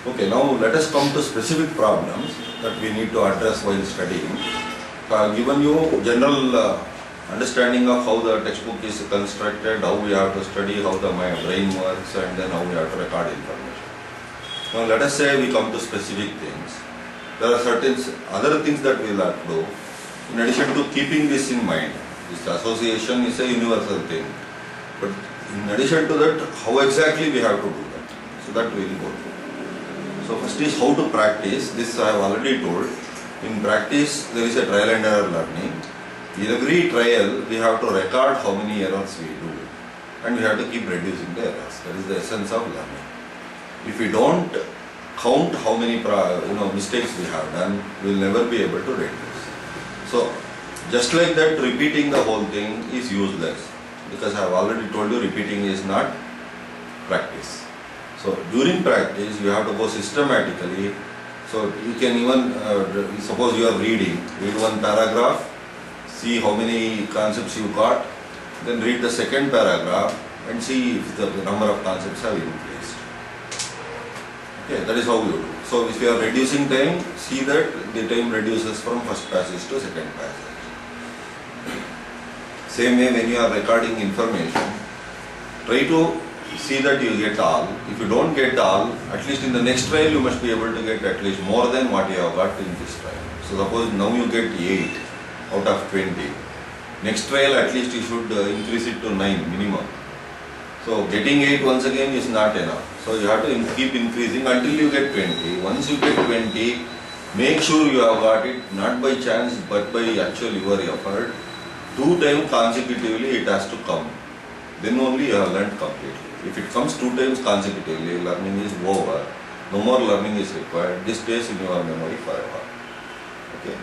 Okay, now let us come to specific problems that we need to address while studying. Given you general understanding of how the textbook is constructed, how we have to study, how the brain works, and then how we have to record information. Now let us say we come to specific things. There are certain other things that we will have to do. In addition to keeping this in mind, this association is a universal thing. But in addition to that, how exactly we have to do that? So that we will go through. So first is how to practice. This I have already told. In practice, there is a trial and error learning. In every trial, we have to record how many errors we do, and we have to keep reducing the errors. That is the essence of learning. If we don't count how many mistakes we have done, we will never be able to reduce. So just like that, repeating the whole thing is useless, because I have already told you repeating is not practice. So during practice, you have to go systematically. So you can even, suppose you are read one paragraph, see how many concepts you got, then read the second paragraph and see if the number of concepts have increased. Okay, that is how you do. So if you are reducing time, see that the time reduces from first passage to second passage. Same way when you are recording information, try to see that you get all. If you don't get all, at least in the next trial you must be able to get at least more than what you have got in this trial. So suppose now you get 8 out of 20. Next trial at least you should increase it to 9 minimum. So getting 8 once again is not enough. So you have to keep increasing until you get 20. Once you get 20, make sure you have got it not by chance but by actual your effort. 2 times consecutively it has to come. Then only you have learned completely. If it comes 2 times consecutively, learning is over. No more learning is required. This stays in your memory forever. Okay.